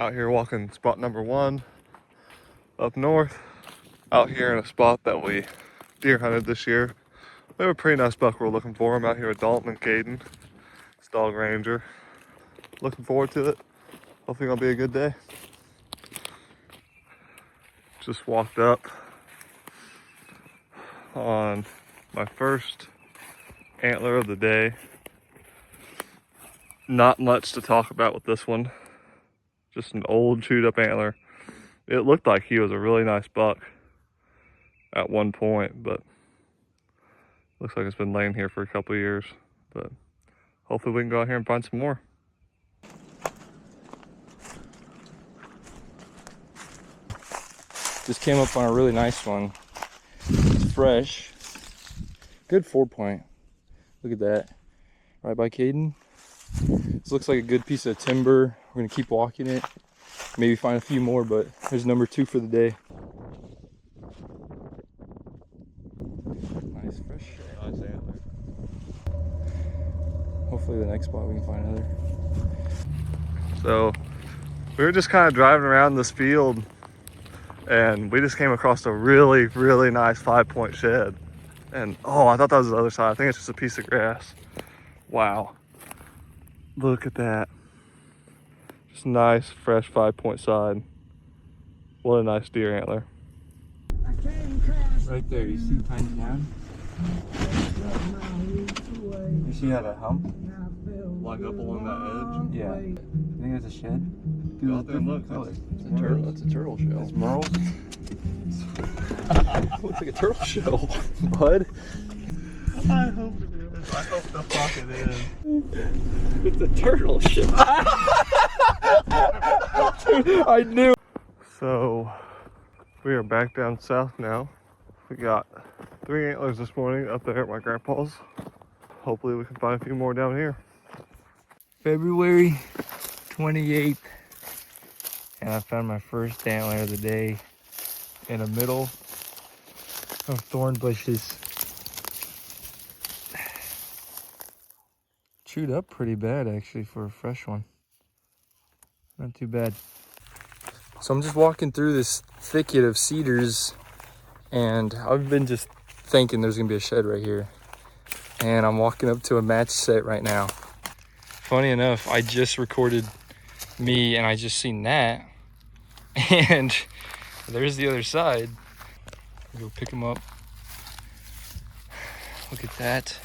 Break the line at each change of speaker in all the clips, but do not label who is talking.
Out here walking spot number 1 up north. Out here in a spot that we deer hunted this year. We have a pretty nice buck we're looking for. I'm out here with Dalton and Caden. It's Dog Ranger. Looking forward to it. Hopefully it'll be a good day. Just walked up on my first antler of the day. Not much to talk about with this one. Just an old chewed up antler. It looked like he was a really nice buck at one point, but looks like it's been laying here for a couple of years. But hopefully we can go out here and find some more.
Just came up on a really nice one. It's fresh. Good 4-point. Look at that. Right by Caden. This looks like a good piece of timber. We're gonna keep walking it. Maybe find a few more, but there's number 2 for the day. Nice fresh.
Nice antler.
Hopefully the next spot we can find another.
So we were just kind of driving around this field and we just came across a really, really nice 5-point shed. And oh, I thought that was the other side. I think it's just a piece of grass. Wow. Look at that. Just nice, fresh 5-point side. What a nice deer antler.
Right there, you see tiny down? You see how that hump?
Like up along that edge?
Yeah. You think it's a shed?
Go out there and look.
It's a turtle. That's a turtle shell. It's merle. Looks like a turtle shell, bud.
I hope it is. I hope the fuck it is.
It's a turtle shell. Dude, I knew.
So we are back down south now. We got 3 antlers this morning up there at my grandpa's. Hopefully we can find a few more down here.
February 28th, and I found my first antler of the day in the middle of thorn bushes. Chewed up pretty bad actually for a fresh one. Not too bad. So I'm just walking through this thicket of cedars and I've been just thinking there's gonna be a shed right here. And I'm walking up to a match set right now. Funny enough, I just recorded me and I just seen that. And there's the other side. Go pick them up. Look at that.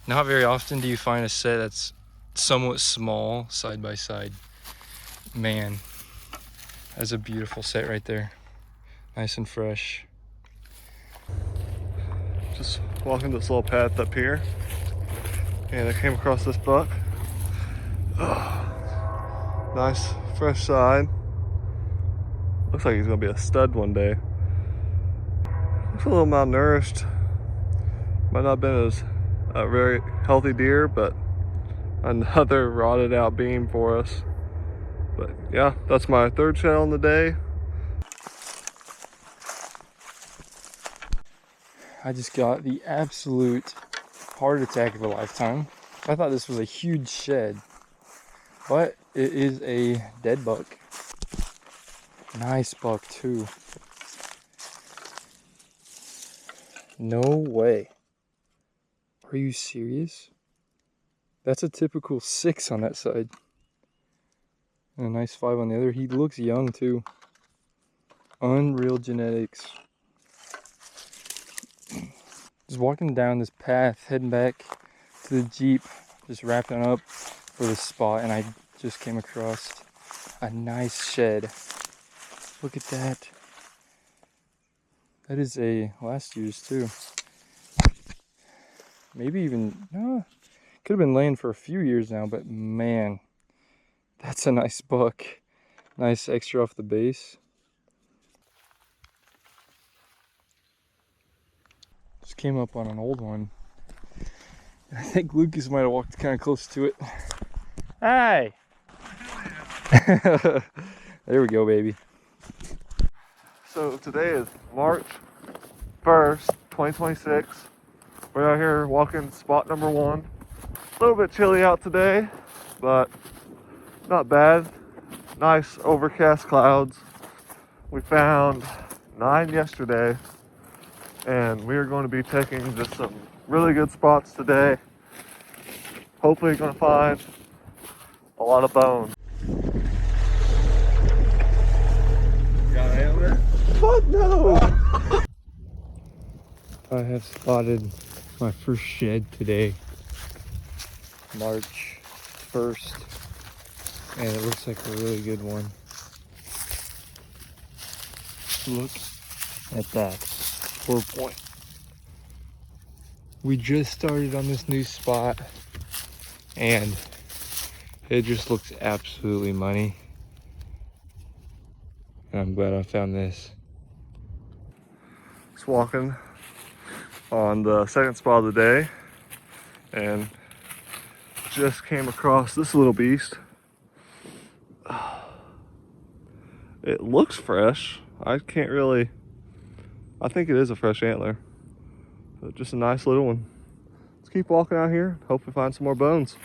Not very often do you find a set that's somewhat small side by side. Man, that's a beautiful set right there. Nice and fresh.
Just walking this little path up here and I came across this buck. Oh, nice fresh side. Looks like he's gonna be a stud one day. Looks a little malnourished. Might not have been as a very healthy deer, but another rotted out beam for us. But yeah, that's my 3rd shed on the day.
I just got the absolute heart attack of a lifetime. I thought this was a huge shed, but it is a dead buck. Nice buck too. No way. Are you serious? That's a typical 6 on that side. And a nice 5 on the other. He looks young too. Unreal genetics. Just walking down this path, heading back to the Jeep, just wrapping up for this spot, and I just came across a nice shed. Look at that. That is a last year's too. Maybe even, no, could have been laying for a few years now, but man, that's a nice buck. Nice extra off the base. Just came up on an old one. I think Lucas might have walked kind of close to it. Hey! There we go, baby.
So today is March 1st, 2026. We're out here walking spot number 1. A little bit chilly out today, but not bad. nice overcast clouds. We found 9 yesterday, and we are going to be taking just some really good spots today. Hopefully going to find a lot of bones. Got an antler? Fuck no!
I have spotted my first shed today, March 1st, and it looks like a really good one. Look at that 4-point. We just started on this new spot and it just looks absolutely money. And I'm glad I found this.
Just walking on the second spot of the day and just came across this little beast. It looks fresh. I think it is a fresh antler. But just a nice little one. Let's keep walking out here. Hope we find some more bones.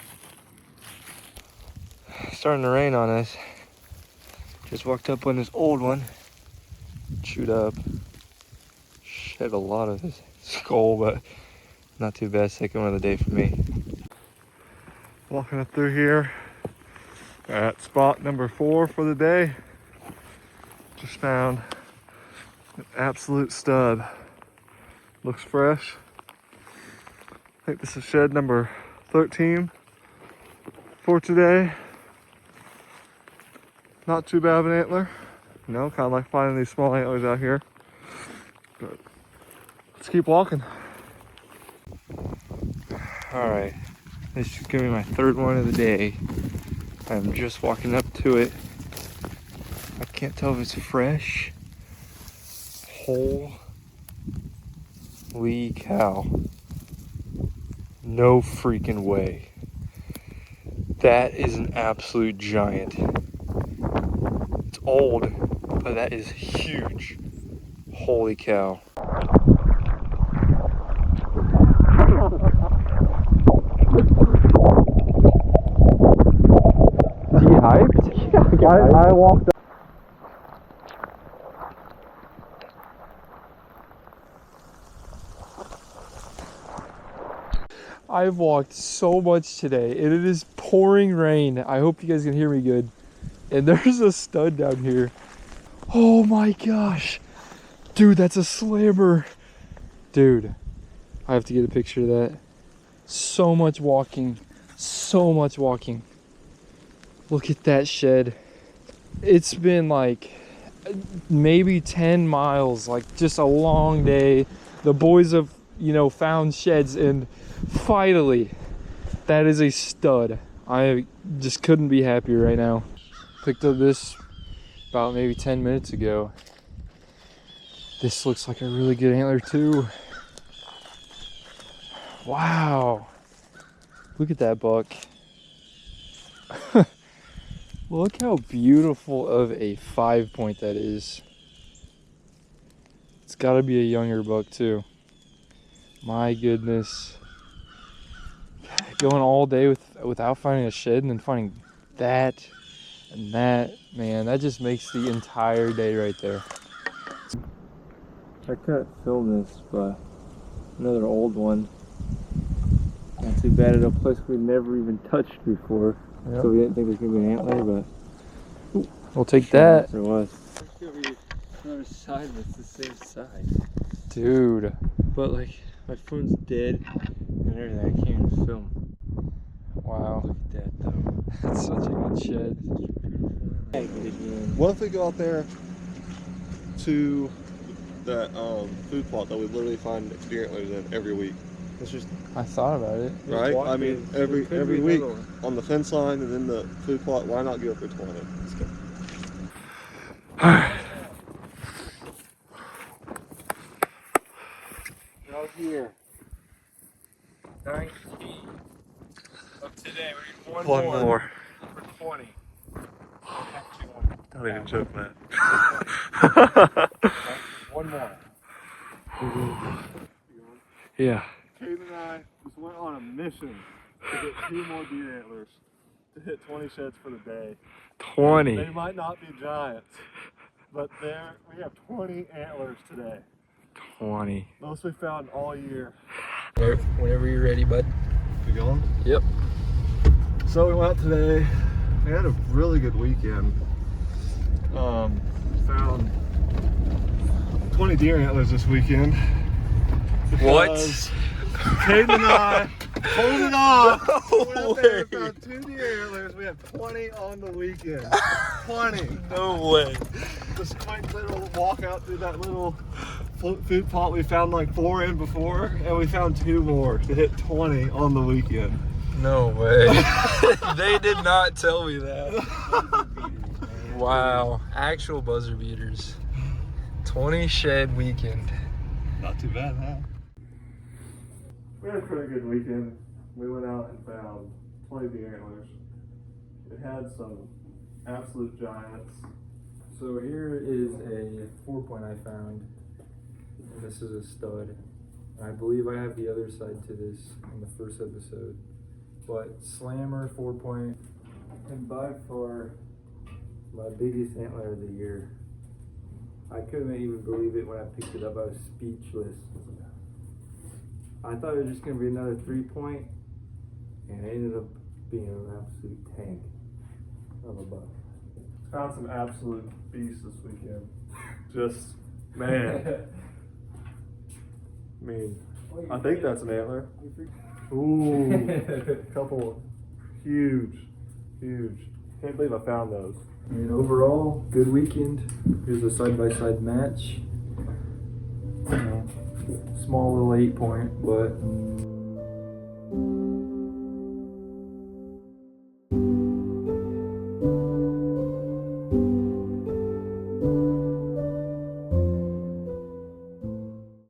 Starting to rain on us. Just walked up on this old one. Chewed up. Shed a lot of his skull, but not too bad. Second one of the day for me.
Walking up through here at spot number 4 for the day. Just found an absolute stud. Looks fresh. I think this is shed number 13 for today. Not too bad of an antler. You know, kind of like finding these small antlers out here. But let's keep walking.
All right, this is gonna be my third one of the day. I'm just walking up to it. I can't tell if it's fresh. Holy cow. No freaking way. That is an absolute giant. It's old, but that is huge. Holy cow. Hyped? Yeah,
I walked up.
I've walked so much today and it is pouring rain. I hope you guys can hear me good. And there's a stud down here. Oh my gosh. Dude, that's a slammer. Dude, I have to get a picture of that. So much walking. So much walking. Look at that shed. It's been like maybe 10 miles, like just a long day. The boys have, you know, found sheds, and finally, that is a stud. I just couldn't be happier right now. Picked up this about maybe 10 minutes ago. This looks like a really good antler too. Wow. Look at that buck. Look how beautiful of a 5-point that is. It's got to be a younger buck too. My goodness. Going all day without finding a shed and then finding that and that, man, that just makes the entire day right there. I couldn't film this, but another old one. Not too bad at a place we've never even touched before. Yep. So we didn't think it was going to be an antler, but we'll take that. There was. There's going to be another side that's the same size. Dude. But like, my phone's dead and everything. I can't even film. Wow. Look at that though. That's such a good shed. Such a beautiful.
What if we go out there to that food plot that we literally find deer antlers in every week? It's just,
I thought about it.
right? I mean, every week on the fence line and then the food plot. Why not go for 20? Let's go.
Out here. 19 of today. We need one more. For 20.
Don't even joke that.
One more.
Yeah.
Kate and I just went on a mission to get 2 more deer antlers
to hit 20 sheds for the day.
20.
They might not be giants, but we have 20 antlers today.
20.
Most we found all year.
Whenever you're ready, bud.
We going?
Yep.
So we went out today. We had a really good weekend. Found 20 deer antlers this weekend.
What?
Caden and I pulled it off.
No
Went out there and
way.
found 2 deer antlers. We have 20 on the weekend. 20.
No way.
This quaint little walk out through that little food plot we found like 4 in before, and we found 2 more to hit 20 on the weekend.
No way. They did not tell me that. Wow. Actual buzzer beaters. 20 shed weekend.
Not too bad, huh? We had a pretty good weekend. We went out and found 20 deer antlers. It had some absolute giants.
So here is a 4-point I found. And this is a stud. I believe I have the other side to this in the first episode. But slammer 4-point, and by far my biggest antler of the year. I couldn't even believe it when I picked it up. I was speechless. I thought it was just gonna be another 3-point, and it ended up being an absolute tank of a buck.
Found some absolute beasts this weekend. Just, man. I mean, I think that's an antler. Ooh, a couple huge. Can't believe I found those.
I mean, overall, good weekend. Here's a side-by-side match. Small little 8-point, but